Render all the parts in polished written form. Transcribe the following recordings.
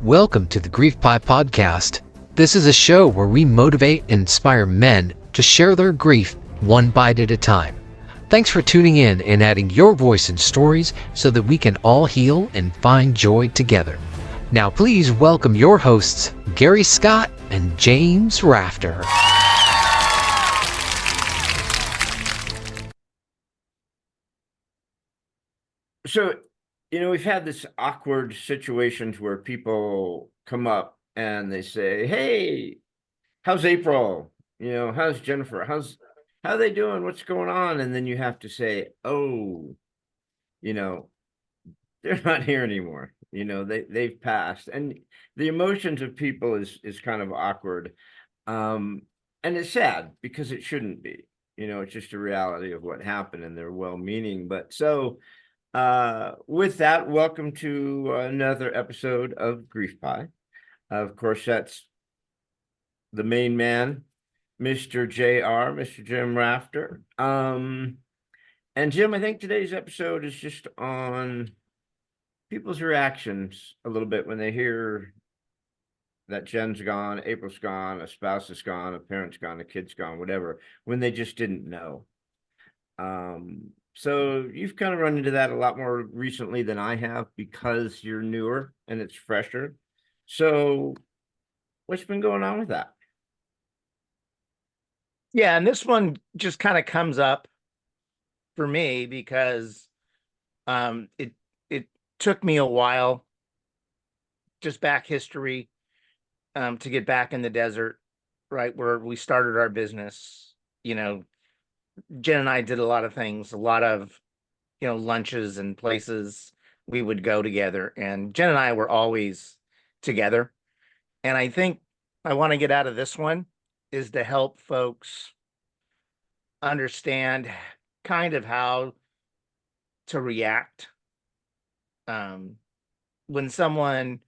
Welcome to the Grief Pie Podcast. This is a show where we motivate and inspire men to share their grief one bite at a time. Thanks for tuning in and adding your voice and stories so that we can all heal and find joy together. Now please welcome your hosts, Gary Scott and James Rafter. So, we've had this awkward situations where people come up and they say, "Hey, how's April? How's Jennifer? How are they doing? What's going on?" And then you have to say, "Oh, you know, they're not here anymore. They've passed." And the emotions of people is kind of awkward. Um, and it's sad because it shouldn't be. It's just a reality of what happened, and they're well-meaning. But so with that, welcome to another episode of Grief Pie. Of course, that's the main man, Mr. Mr. Jim Rafter. And Jim, I think today's episode is just on people's reactions a little bit when they hear that Jen's gone, April's gone, a spouse is gone, a parent's gone, a kid's gone, whatever, when they just didn't know. So you've kind of run into that a lot more recently than I have because you're newer and it's fresher. So what's been going on with that? Yeah, and this one just kind of comes up for me because it took me a while, just back history, to get back in the desert, right where we started our business. Jen and I did a lot of things, a lot of lunches and places we would go together, and Jen and I were always together. And I think I want to get out of this one is to help folks understand kind of how to react when someone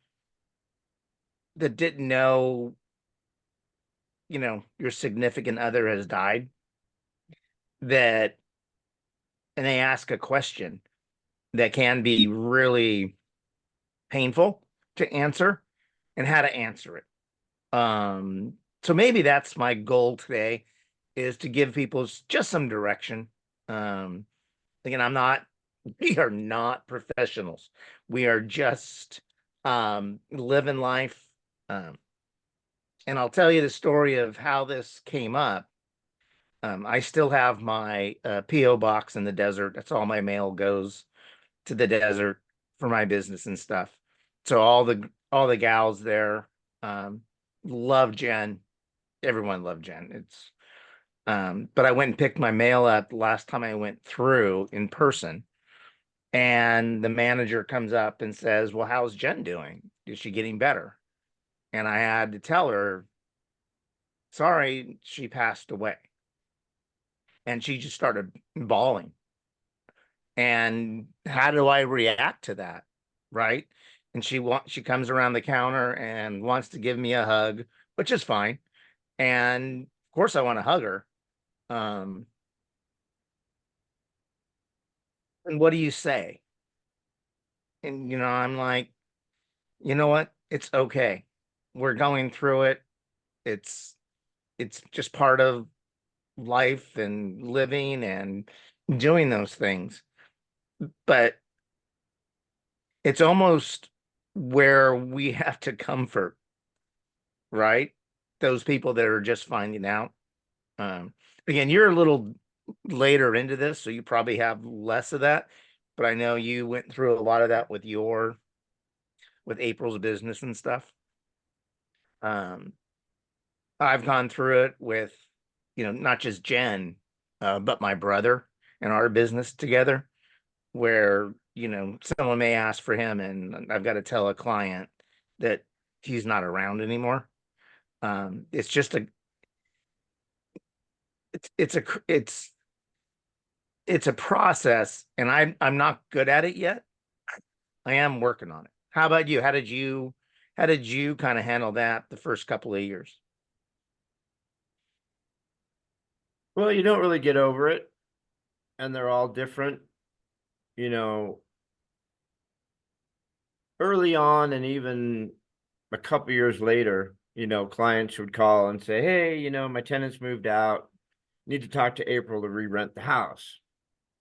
that didn't know your significant other has died, and they ask a question that can be really painful to answer, and how to answer it. So maybe that's my goal today, is to give people just some direction. Again, we are not professionals. We are just living life. And I'll tell you the story of how this came up. I still have my P.O. box in the desert. That's all my mail goes to the desert for my business and stuff. So all the gals there love Jen. Everyone loved Jen. But I went and picked my mail up the last time I went through in person, and the manager comes up and says, "Well, how's Jen doing? Is she getting better?" And I had to tell her, "Sorry, she passed away." And she just started bawling. And how do I react to that? Right? And she comes around the counter and wants to give me a hug, which is fine. And of course I want to hug her. And what do you say? And I'm like, you know what? It's okay. We're going through it. It's just part of life and living and doing those things. But it's almost where we have to comfort, right? Those people that are just finding out. Again, you're a little later into this, so you probably have less of that. But I know you went through a lot of that with April's business and stuff. I've gone through it with, not just Jen, but my brother and our business together, where, someone may ask for him and I've got to tell a client that he's not around anymore. It's just it's a process, and I'm not good at it yet. I am working on it. How about you? How did you kind of handle that the first couple of years? Well, you don't really get over it, and they're all different. You know, early on, and even a couple years later, clients would call and say, hey, my tenants moved out. Need to talk to April to re-rent the house.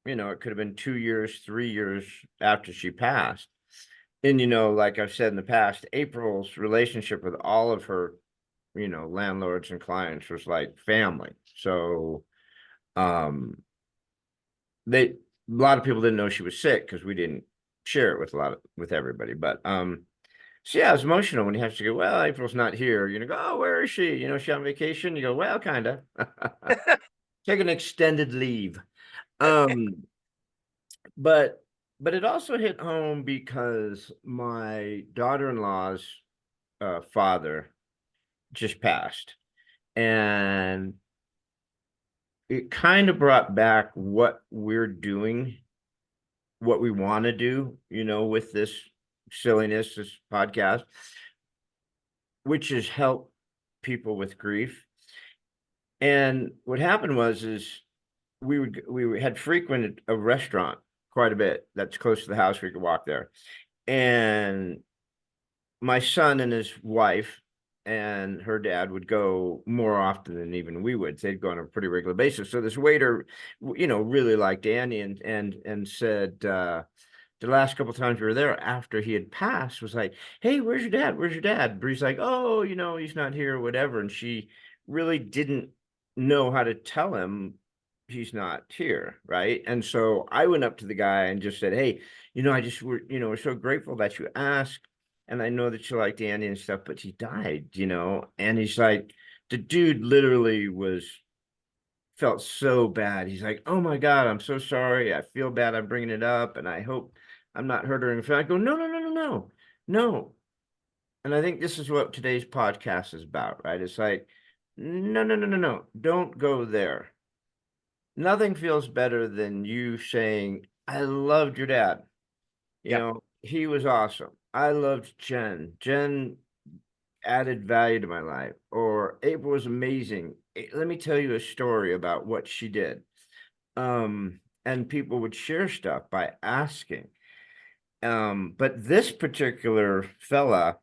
It could have been 2 years, 3 years after she passed. And, like I've said in the past, April's relationship with all of her, landlords and clients was like family. So, a lot of people didn't know she was sick because we didn't share it with everybody. But, so yeah, it was emotional when you have to go, well, April's not here. Go, oh, where is she? She on vacation? You go, well, kind of. Take an extended leave. But it also hit home because my daughter-in-law's father just passed, and it kind of brought back what we're doing, what we want to do, with this silliness, this podcast, which is help people with grief. And what happened is we had frequented a restaurant quite a bit that's close to the house. We could walk there. And my son and his wife and her dad would go more often than even we would. They'd go on a pretty regular basis. So this waiter, really liked Andy and said, the last couple of times we were there after he had passed, was like, hey, where's your dad? Where's your dad? Bree's like, oh, he's not here or whatever. And she really didn't know how to tell him he's not here, right? And so I went up to the guy and just said, hey, we're so grateful that you asked. And I know that you liked Andy and stuff, but he died, and he's like, the dude literally felt so bad. He's like, oh my God, I'm so sorry. I feel bad. I'm bringing it up and I hope I'm not hurting him. I go, no, no, no, no, no, no. And I think this is what today's podcast is about, right? It's like, no, no, no, no, no, don't go there. Nothing feels better than you saying, I loved your dad. He was awesome. I loved Jen. Jen added value to my life. Or April was amazing. Let me tell you a story about what she did. And people would share stuff by asking. But this particular fella,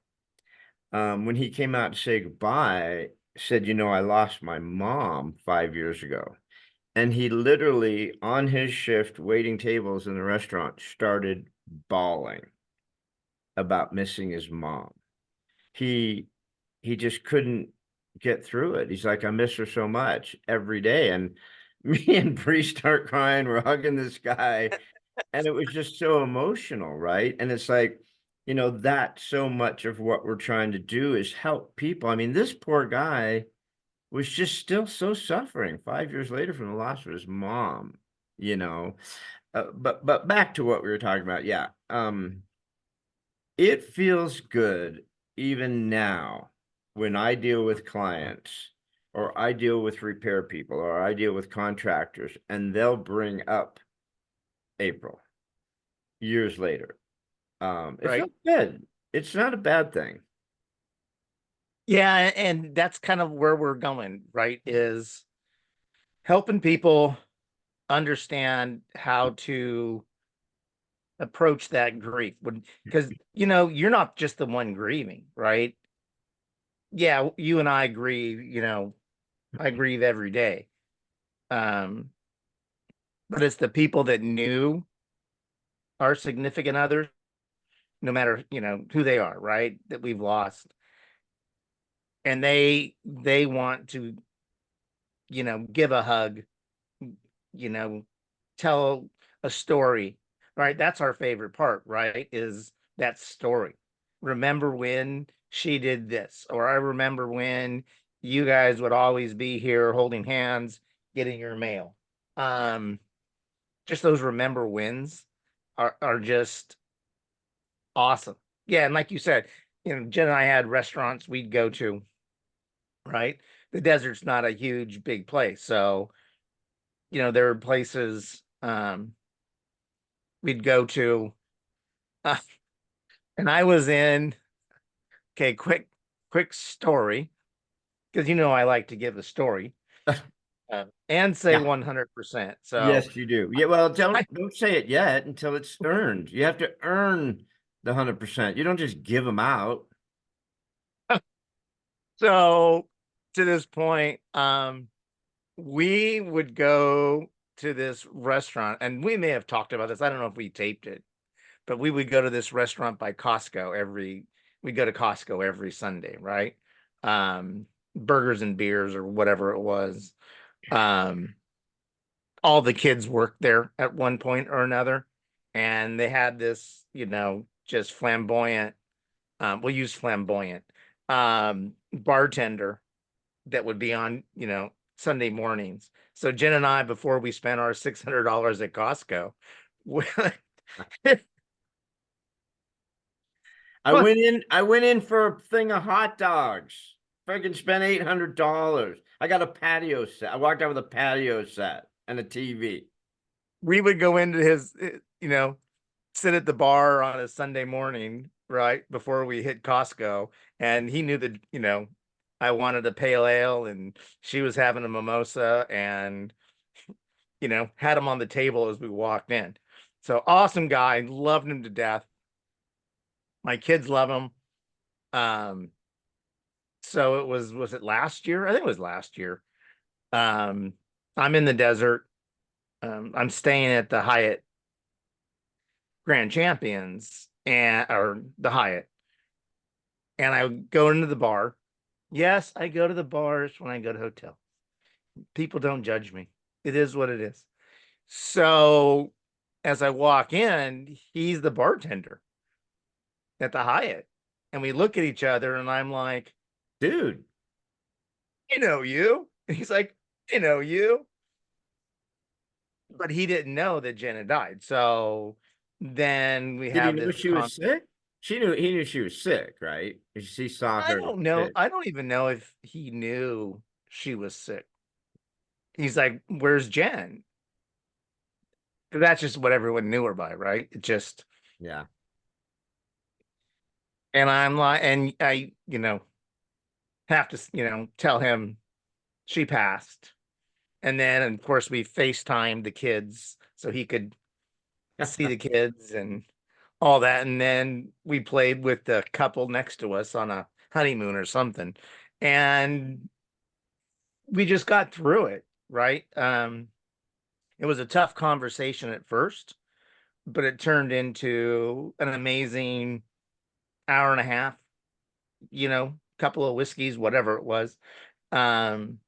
when he came out to say goodbye, said, I lost my mom 5 years ago. And he literally, on his shift, waiting tables in the restaurant, started bawling about missing his mom. He just couldn't get through it. He's like, I miss her so much every day. And me and Bree start crying. We're hugging this guy. And it was just so emotional, right? And it's like, that so much of what we're trying to do is help people. I mean, this poor guy was just still so suffering 5 years later from the loss of his mom, but back to what we were talking about. Yeah. It feels good even now when I deal with clients or I deal with repair people or I deal with contractors and they'll bring up April years later. It's Right. not good. It's not a bad thing. Yeah, and that's kind of where we're going, right? Is helping people understand how to approach that grief. Because you're not just the one grieving, right? Yeah, you and I grieve, I grieve every day. But it's the people that knew our significant others, no matter, who they are, right? That we've lost. And they want to, give a hug, tell a story, right? That's our favorite part, right? Is that story. Remember when she did this, or I remember when you guys would always be here holding hands, getting your mail. Just those remember wins are just awesome. Yeah, and like you said, Jen and I had restaurants we'd go to, right? The desert's not a huge, big place, so there are places we'd go to, and I was in. Okay, quick story, because I like to give a story and say Yeah. 100%. So Yes, you do. Yeah, well, I, don't say it yet until it's earned. You have to earn the 100%. You don't just give them out. So to this point, we would go to this restaurant, and we may have talked about this. I don't know if we taped it, but we would go to this restaurant by Costco we go to Costco every Sunday, right? Burgers and beers or whatever it was. Um, all the kids worked there at one point or another, and they had this, just flamboyant, we'll use flamboyant, bartender that would be on, Sunday mornings. So Jen and I, before we spent our $600 at Costco, I went in for a thing of hot dogs. Freaking spent $800. I got a patio set. I walked out with a patio set and a TV. we would go into his, sit at the bar on a Sunday morning, right before we hit Costco, and he knew that, I wanted a pale ale, and she was having a mimosa, and had him on the table as we walked in. So awesome guy, loved him to death. My kids love him. So was it last year? I think it was last year. I'm in the desert. I'm staying at the Hyatt Grand Champions or the Hyatt. And I go into the bar. Yes, I go to the bars when I go to hotels. People don't judge me. It is what it is. So as I walk in, he's the bartender at the Hyatt. And we look at each other, and I'm like, dude, I know you. And he's like, I know you. But he didn't know that Jen had died. So then we did he have know this she was sick? He knew she was sick, right? She saw I her don't know. sick. I don't even know if he knew she was sick. He's like, where's Jen? Because that's just what everyone knew her by, right? It just, Yeah. and I'm like, and I, have to, tell him she passed. And then, of course, we FaceTimed the kids so he could see the kids and all that. And then we played with the couple next to us on a honeymoon or something. And we just got through it, right? It was a tough conversation at first, but it turned into an amazing hour and a half, couple of whiskeys, whatever it was. Um,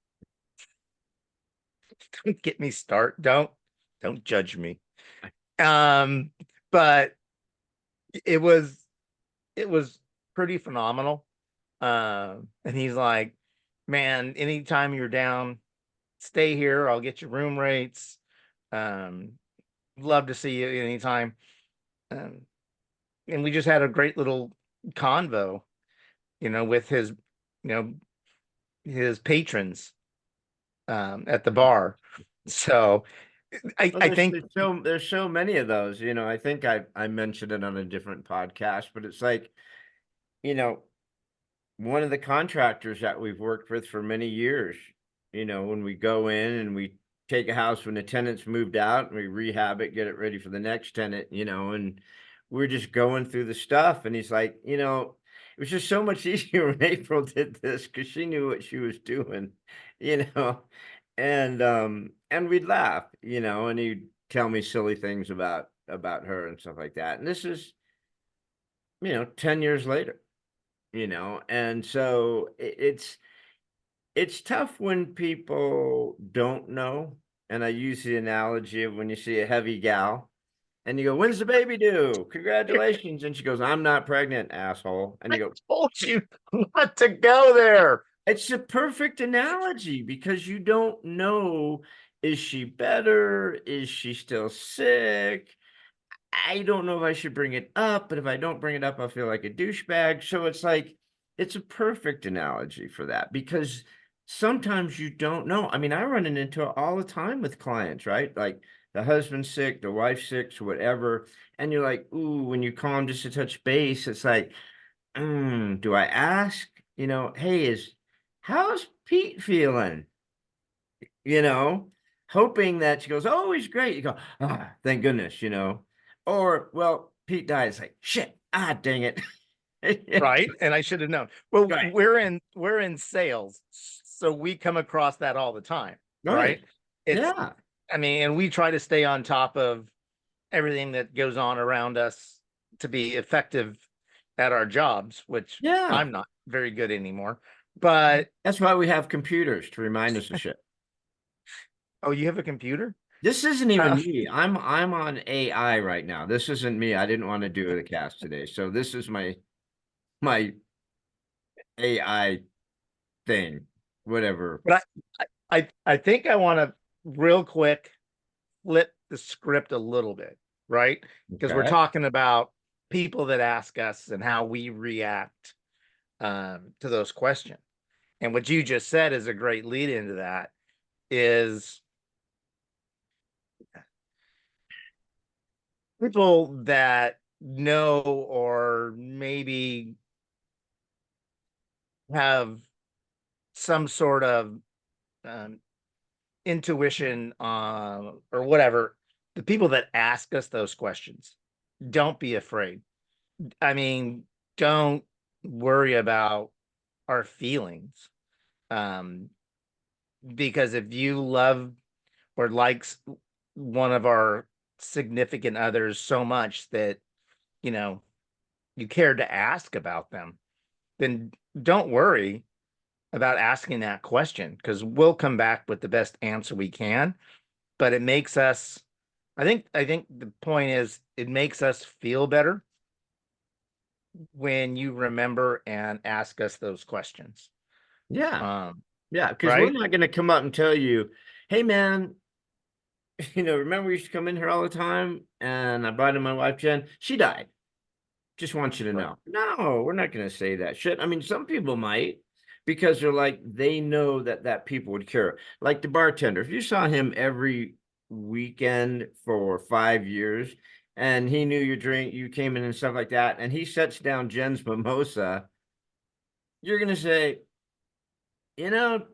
don't get me start. Don't judge me. But it was it was pretty phenomenal. And he's like, man, anytime you're down, stay here. I'll get you room rates. Um, love to see you anytime. Um, and we just had a great little convo, with know, his patrons at the bar. So Well, I think there's so many of those. I think I mentioned it on a different podcast, but it's like, you know, one of the contractors that we've worked with for many years, when we go in and we take a house when the tenant's moved out and we rehab it, get it ready for the next tenant, and we're just going through the stuff. And he's like, it was just so much easier when April did this because she knew what she was doing, you know, and we'd laugh, and he'd tell me silly things about her and stuff like that. And this is, 10 years later, and so it's tough when people don't know. And I use the analogy of when you see a heavy gal and you go, when's the baby due? Congratulations. And she goes, I'm not pregnant, asshole. And you go, told you not to go there. it's a perfect analogy because you don't know, is she better? Is she still sick? I don't know if I should bring it up, but if I don't bring it up, I'll feel like a douchebag. So it's like, it's a perfect analogy for that because sometimes you don't know. I mean, I run into it all the time with clients, right? Like the husband's sick, the wife's sick, or whatever. And you're like, ooh, when you call them just to touch base, it's like, do I ask? Hey, how's Pete feeling? Hoping that she goes, oh, he's great. You go, thank goodness, or, well, Pete died. It's like, shit, dang it. Right. And I should have known. Well, Right. we're in sales, so we come across that all the time, Right. right? It's, Yeah. I mean, and we try to stay on top of everything that goes on around us to be effective at our jobs, which Yeah. I'm not very good anymore. But That's why we have computers to remind us of shit. oh, you have a computer? This isn't even Uh, me. I'm on AI right now. This isn't me. I didn't want to do the cast today. So this is my AI thing. Whatever. but I think I want to real quick flip the script a little bit, right? Because we're Okay. talking about people that ask us and how we react to those questions. And what you just said is a great lead into that is people that know or maybe have some sort of um, intuition or whatever, the people that ask us those questions, don't be afraid. I mean, don't worry about our feelings. Um, because if you love or likes one of our significant others so much that, you know, you care to ask about them, then don't worry about asking that question because we'll come back with the best answer we can. But it makes us, I think the point is it makes us feel better when you remember and ask us those questions. Yeah. Um, Yeah. Because we're right? not going to come up and tell you, hey, man, remember we used to come in here all the time and I brought in my wife, Jen? She died. Just want you to Right. know. No, we're not going to say that shit. I mean, some people might because they're like, they know that people would care. Like the bartender, if you saw him every weekend for 5 years and he knew your drink, you came in and stuff like that, and he sets down Jen's mimosa, you're going to say, you know,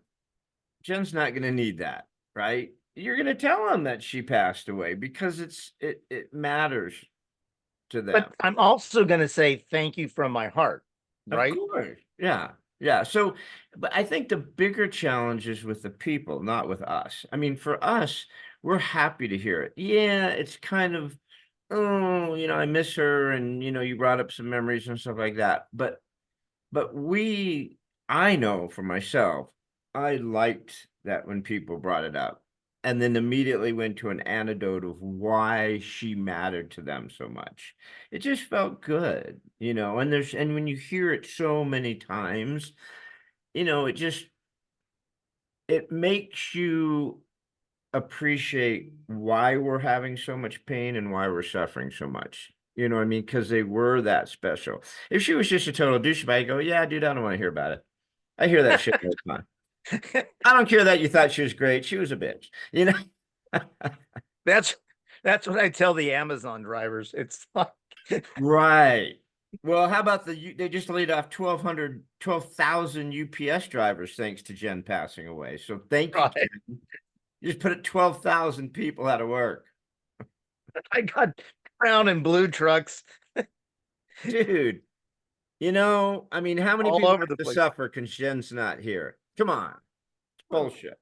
Jen's not going to need that, right? You're going to tell him that she passed away because it matters to them. But I'm also going to say thank you from my heart, Of right? course. Yeah. Yeah. So, but I think the bigger challenge is with the people, not with us. I mean, for us, we're happy to hear it. Yeah, it's kind of, oh, I miss her, and you brought up some memories and stuff like that. But I know for myself, I liked that when people brought it up and then immediately went to an anecdote of why she mattered to them so much. It just felt good, and when you hear it so many times, it makes you appreciate why we're having so much pain and why we're suffering so much. You know what I mean? Because they were that special. If she was just a total douchebag, I go, yeah, dude, I don't want to hear about it. I hear that shit all the time. I don't care that you thought she was great. She was a bitch, that's that's what I tell the Amazon drivers. It's like Right. Well, how about they just laid off 12,000 UPS drivers thanks to Jen passing away. So thank you, right. Jen. You just put 12,000 people out of work. I got brown and blue trucks Dude, I mean, how many all people over have the to place. suffer because Jen's not here? Come on. It's bullshit.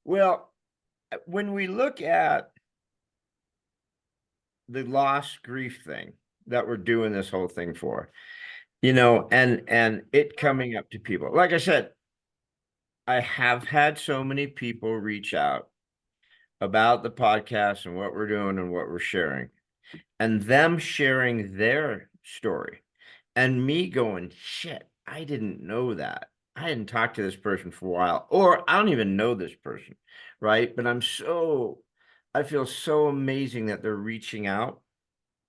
Well, when we look at the loss grief thing that we're doing this whole thing for, and it coming up to people, like I said, I have had so many people reach out about the podcast and what we're doing and what we're sharing, and them sharing their story, and me going, shit, I didn't know that. I hadn't talked to this person for a while, or I don't even know this person, right? But I feel so amazing that they're reaching out,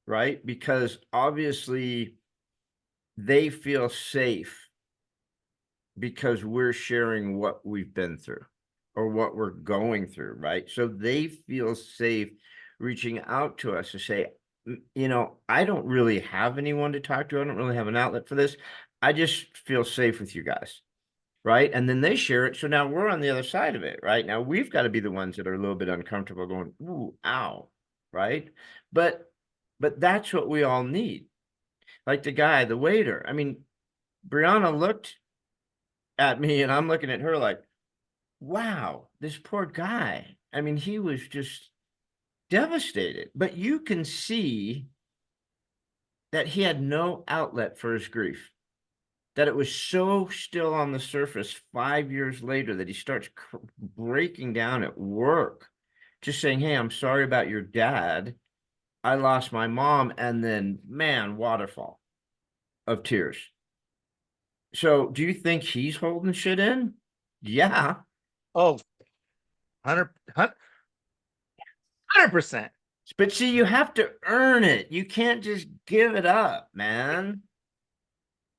right? Because obviously they feel safe because we're sharing what we've been through or what we're going through, right? So they feel safe reaching out to us to say, I don't really have anyone to talk to. I don't really have an outlet for this. I just feel safe with you guys. Right. And then they share it. So now we're on the other side of it. Right. Now we've got to be the ones that are a little bit uncomfortable going, ooh, ow. Right. But that's what we all need. Like the guy, the waiter. I mean, Brianna looked at me and I'm looking at her like, wow, this poor guy. I mean, he was just devastated. But you can see that he had no outlet for his grief, that it was so still on the surface 5 years later that he starts breaking down at work, just saying, hey, I'm sorry about your dad. I lost my mom. And then, man, waterfall of tears. So do you think he's holding shit in? Yeah. Oh, 100%. But see, you have to earn it. You can't just give it up, man.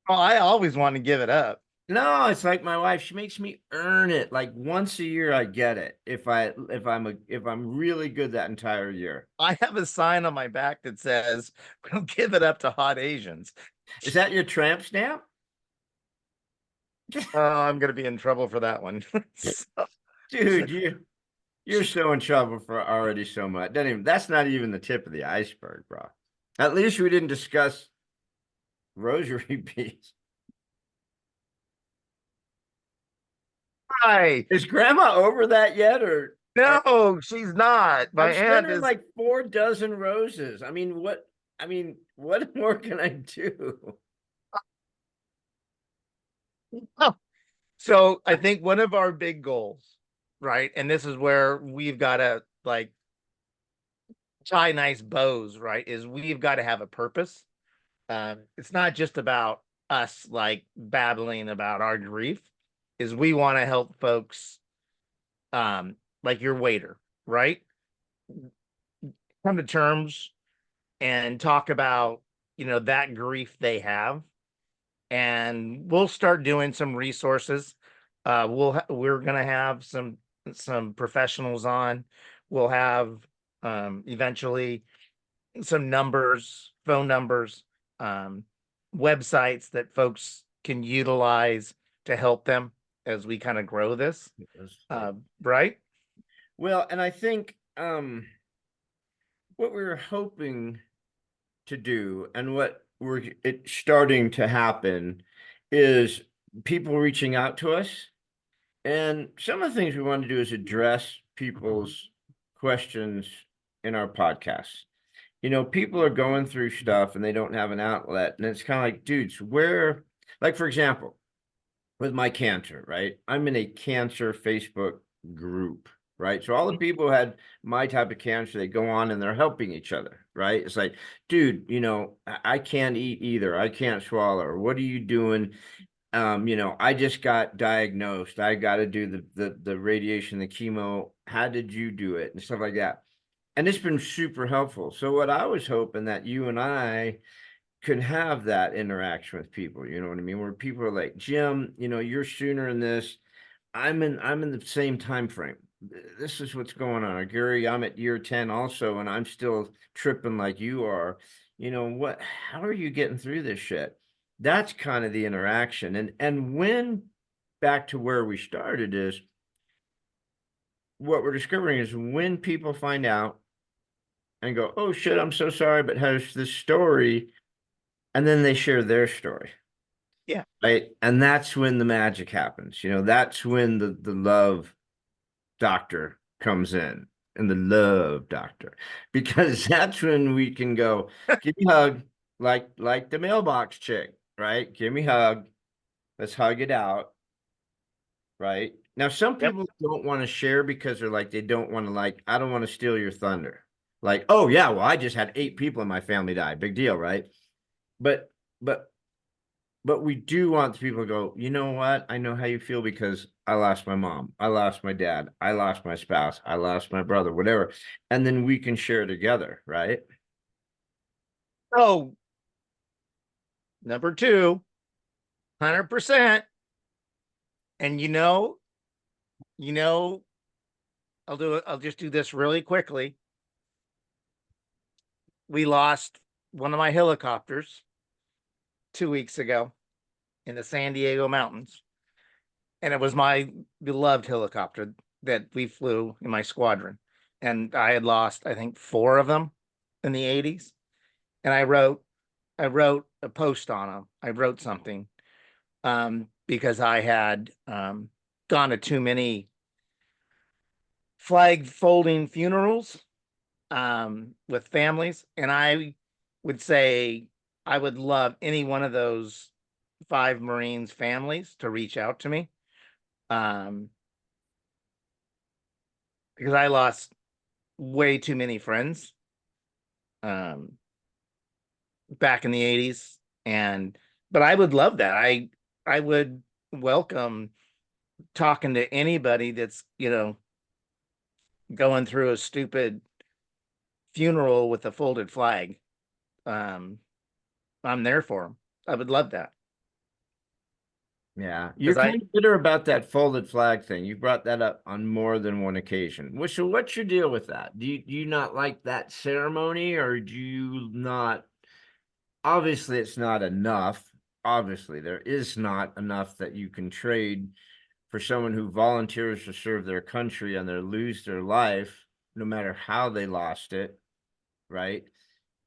Oh, I always want to give it up. No, it's like my wife. She makes me earn it. Like once a year, I get it. If I'm really good that entire year. I have a sign on my back that says, "We'll give it up to hot Asians." Is that your tramp stamp? Oh, I'm gonna be in trouble for that one. Dude, you're so in trouble for already so much. That's not even the tip of the iceberg, bro. At least we didn't discuss rosary beads. Hi. Is grandma over that yet? Or No, she's not. My I've sent aunt her is. like 4 dozen roses. What more can I do? So I think one of our big goals, right? And this is where we've got to like tie nice bows, right? Is we've got to have a purpose. It's not just about us like babbling about our grief, is we want to help folks like your waiter, right? Come to terms and talk about, that grief they have. And we'll start doing some resources. We're gonna have some professionals on. We'll have eventually some numbers, phone numbers, um, websites that folks can utilize to help them as we kind of grow this. Right? Well, and I think what we were hoping to do and what it's starting to happen is people reaching out to us. And some of the things we want to do is address people's questions in our podcasts. People are going through stuff and they don't have an outlet. And it's kind of like, dudes, like, for example, with my cancer, right? I'm in a cancer Facebook group, right? So all the people who had my type of cancer, they go on and they're helping each other, right? It's like, dude, I can't eat either. I can't swallow. What are you doing? I just got diagnosed. I got to do the radiation, the chemo. How did you do it? And stuff like that. And it's been super helpful. So what I was hoping that you and I could have that interaction with people, you know what I mean? Where people are like, Jim, you're sooner in this. I'm in the same time frame. This is what's going on. Or Gary, I'm at year 10 also, and I'm still tripping like you are. How are you getting through this shit? That's kind of the interaction. And when back to where we started is what we're discovering is when people find out and go, oh shit, I'm so sorry, but has this story, and then they share their story. Yeah. Right. And that's when the magic happens. That's when the love doctor comes in, and the love doctor, because that's when we can go, give me a hug, like the mailbox chick, right? Give me a hug. Let's hug it out. Right. Now, some Yep. people don't want to share because they don't want to, I don't want to steal your thunder. Like, oh yeah, well, I just had 8 people in my family die. Big deal, right? But but but we do want the people to go, you know what? I know how you feel because I lost my mom. I lost my dad. I lost my spouse. I lost my brother, whatever. And then we can share together, right? Oh, number two, 100%. And I'll just do this really quickly. We lost one of my helicopters 2 weeks ago in the San Diego mountains. And it was my beloved helicopter that we flew in my squadron. And I had lost, I think, 4 of them in the 80s. And I wrote I wrote a post on them. I wrote something because I had gone to too many flag folding funerals with families, and I would say I would love any one of those 5 Marines families to reach out to me, um, because I lost way too many friends um, back in the 80s, and but I would love that. I would welcome talking to anybody that's going through a stupid funeral with a folded flag. Um, I'm there for them. I would love that Yeah, you're because I kind of bitter about that folded flag thing. You brought that up on more than one occasion. So what's your deal with that? Do you not like that ceremony, or do you not? Obviously, it's not enough. Obviously, there is not enough that you can trade for someone who volunteers to serve their country and they lose their life, no matter how they lost it, right?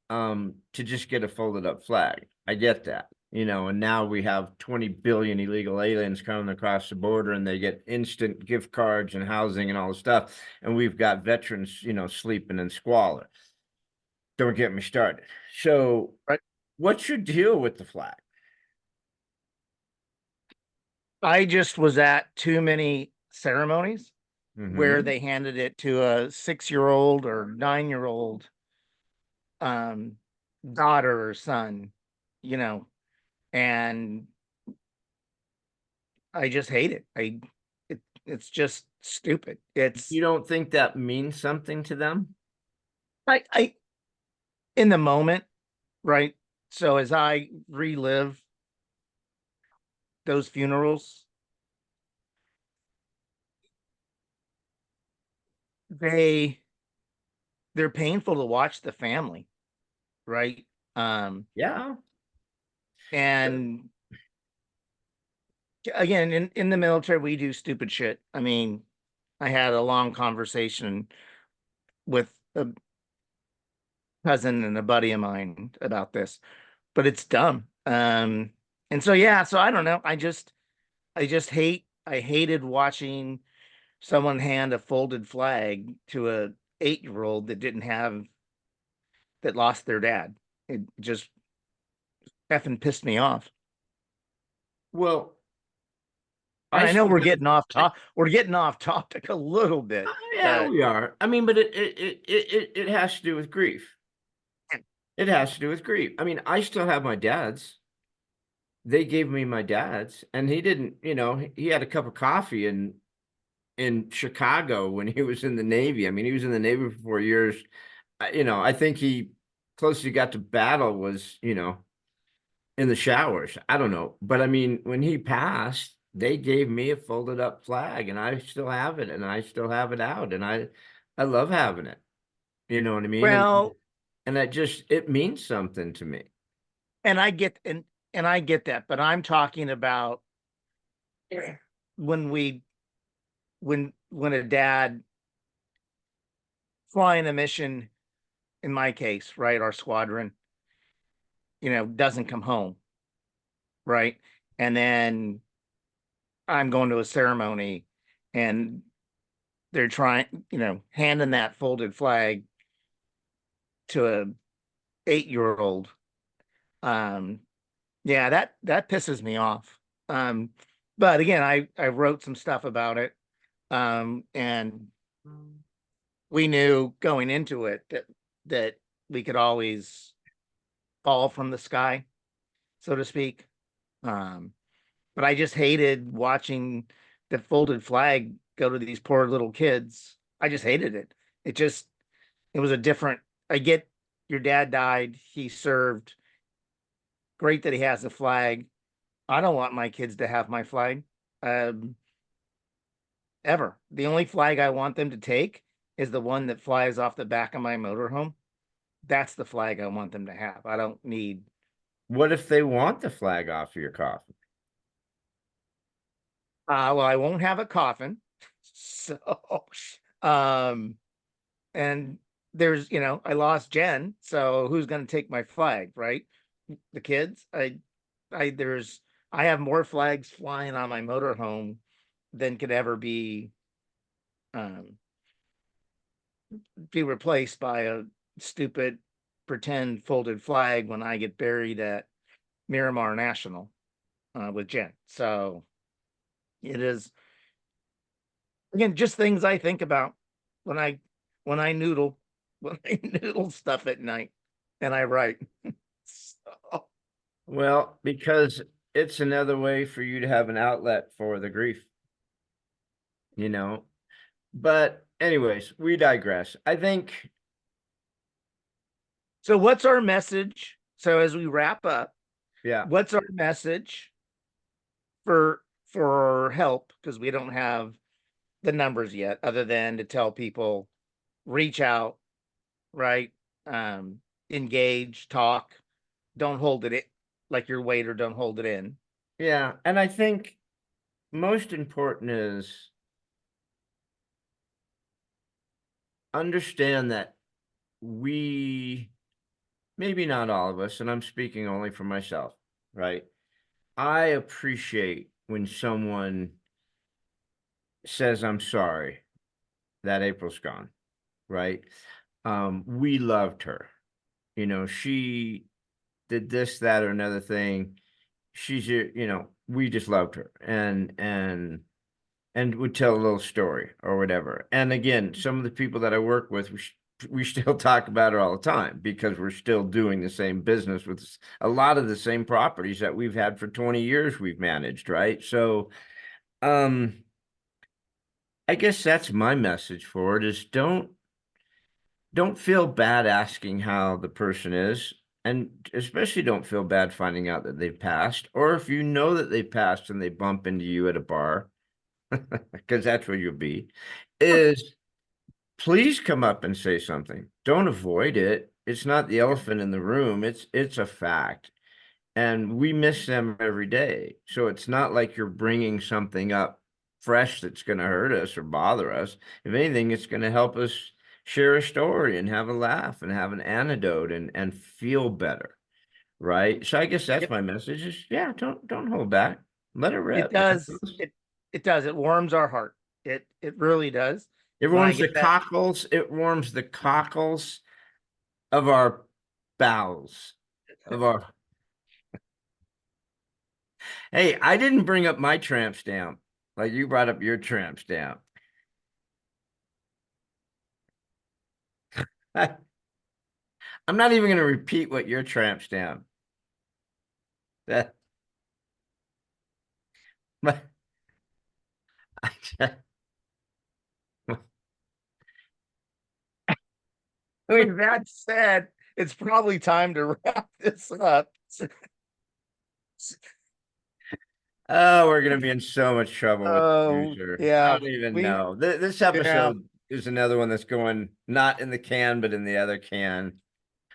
To just get a folded up flag. I get that, and now we have 20 billion illegal aliens coming across the border and they get instant gift cards and housing and all this stuff. And we've got veterans, sleeping in squalor. Don't get me started. So, right. what's your deal with the flag? I just was at too many ceremonies where Mm-hmm. they handed it to a 6-year-old or 9-year-old um, daughter or son, you know, and I just hate it. It's just stupid. You don't think that means something to them? I in the moment, right? So as I relive those funerals, they they're painful to watch the family, right? Yeah. And again, in the military, we do stupid shit. I mean, I had a long conversation with a cousin and a buddy of mine about this, but it's dumb. And so yeah, so I don't know. I hated watching someone hand a folded flag to a 8-year-old that lost their dad. It just effing pissed me off. Well, And I I know still we're getting off topic a little bit, yeah, but we are. I mean, but it has to do with grief. It has to do with grief. I mean, I still have my dad's. They gave me my dad's, and he didn't, he had a cup of coffee in Chicago when he was in the Navy. I mean, he was in the Navy for 4 years. I think he closest he got to battle was, in the showers. I don't know. But I mean, when he passed, they gave me a folded up flag and I still have it and I still have it out and I love having it. You know what I mean? And well, and that just it means something to me. and I get that, but I'm talking about when we when a dad flying a mission, in my case, right, our squadron, doesn't come home, right? And then I'm going to a ceremony and they're trying, handing that folded flag to a 8-year-old. Um, yeah, that pisses me off. But again, I wrote some stuff about it. And we knew going into it that we could always fall from the sky, so to speak. Um, but I just hated watching the folded flag go to these poor little kids. I just hated it. It was a different. I get your dad died, he served. Great that he has a flag. I don't want my kids to have my flag. Um, Ever. The only flag I want them to take is the one that flies off the back of my motorhome. That's the flag I want them to have. I don't need. What if they want the flag off of your coffin? Well, I won't have a coffin. So, um, and there's, I lost Jen. So who's going to take my flag, right? the kids. I have more flags flying on my motorhome than could ever um, be replaced by a stupid pretend folded flag when I get buried at Miramar National with Jen. So it is, again, just things I think about when I noodle when I noodle stuff at night and I write. So, Well, because it's another way for you to have an outlet for the grief, you know. But anyways, we digress. I think, so what's our message? So as we wrap up, yeah, what's our message for help? Because we don't have the numbers yet, other than to tell people reach out, right? Um, engage, talk, don't hold it in, like your waiter, don't hold it in. yeah. And I think most important is understand that we, maybe not all of us, and I'm speaking only for myself, right? I appreciate when someone says, I'm sorry that April's gone, right? We loved her. You know, she did this, that, or another thing. She's, we just loved her and would tell a little story or whatever. And again, some of the people that I work with, we still talk about her all the time because we're still doing the same business with a lot of the same properties that we've had for 20 years we've managed, right? So, I guess that's my message for it is don't feel bad asking how the person is, and especially don't feel bad finding out that they've passed, or if you know that they passed and they bump into you at a bar, because that's where you'll be, is please come up and say something. Don't avoid it. It's not the elephant in the room. It's a fact. And we miss them every day. So it's not like you're bringing something up fresh that's going to hurt us or bother us. If anything, it's going to help us share a story and have a laugh and have an antidote and feel better. Right. So I guess that's Yep, my message is, yeah, don't hold back. Let it it rip, man. does. It does. It warms our heart. It really does. It When I warms the get that, cockles. It warms the cockles of our bowels of our. Hey, I didn't bring up my tramp stamp like you brought up your tramp stamp. I'm not even going to repeat what your tramp stamp. That, but I, mean, with that said, it's probably time to wrap this up. oh, we're going to be in so much trouble with the Oh future. I yeah, don't even we know. This yeah. episode is another one that's going not in the can, but in the other can.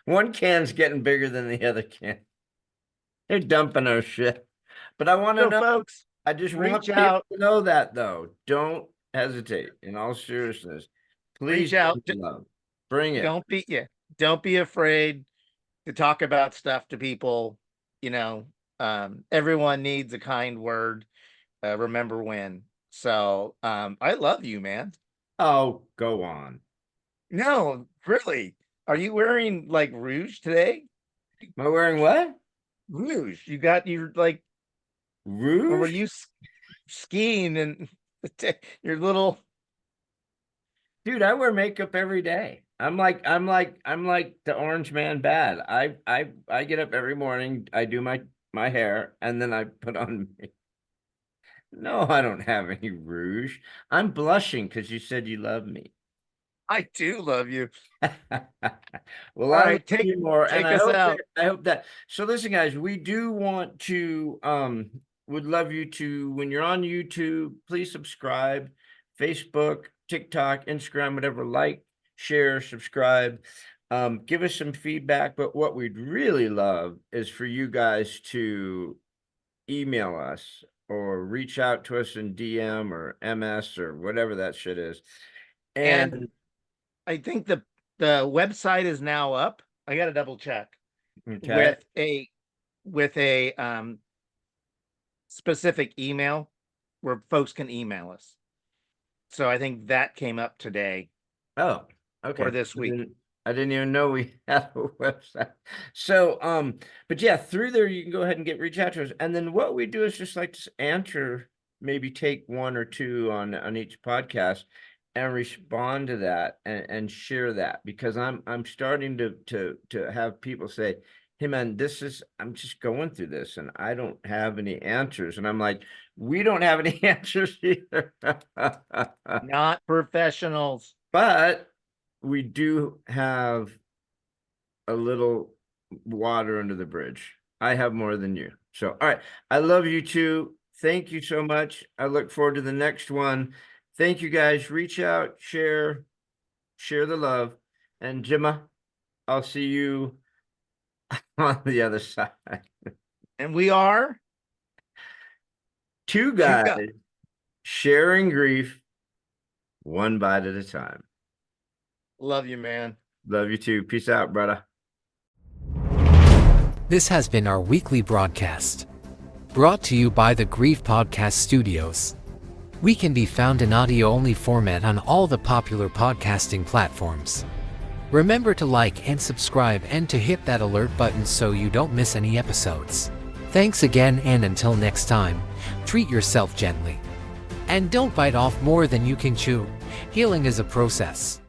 One can's getting bigger than the other can. They're dumping our shit. But I want to So know. folks, I just reach want people out, to know that, though. Don't hesitate. In all seriousness, please reach out. bring the love. Bring it. Don't be yeah, don't be afraid to talk about stuff to people. You know, everyone needs a kind word. Remember when. So I love you, man. Oh, go on. No, really. Are you wearing like rouge today? Am I wearing what? Rouge. You got your like, or were Rouge? you skiing and your little. Dude, I wear makeup every day. I'm like the orange man bad. I get up every morning, I do my hair, and then I put on no, I don't have any rouge. I'm blushing because you said you love me. I do love you. Well, All I love right, you more, and take us out. I hope that. So listen, guys, we do want to would love you to when you're on YouTube, please subscribe, Facebook, TikTok, Instagram, whatever, like, share, subscribe. Give us some feedback, but what we'd really love is for you guys to email us or reach out to us in DM or MS or whatever that shit is. And And I think the website is now up. I got to double check okay, with a with a specific email where folks can email us. So I think that came up today Oh, okay. or this week. I didn't even know we had a website. So, but yeah, through there you can go ahead and reach out to us. And then what we do is just like to answer, maybe take one or two on each podcast and respond to that and share that, because I'm starting to have people say, hey man, I'm just going through this and I don't have any answers. And I'm like, we don't have any answers either. Not professionals. But we do have a little water under the bridge. I have more than you. So, all right. I love you too. Thank you so much. I look forward to the next one. Thank you guys. Reach out, share the love. And Gemma, I'll see you on the other side. And we are Two guys. guys sharing grief one bite at a time. Love you, man. Love you too. Peace out, brother. This has been our weekly broadcast, brought to you by the Grief Podcast Studios. We can be found in audio-only format on all the popular podcasting platforms. Remember to like and subscribe and to hit that alert button so you don't miss any episodes. Thanks again, and until next time, treat yourself gently. And don't bite off more than you can chew. Healing is a process.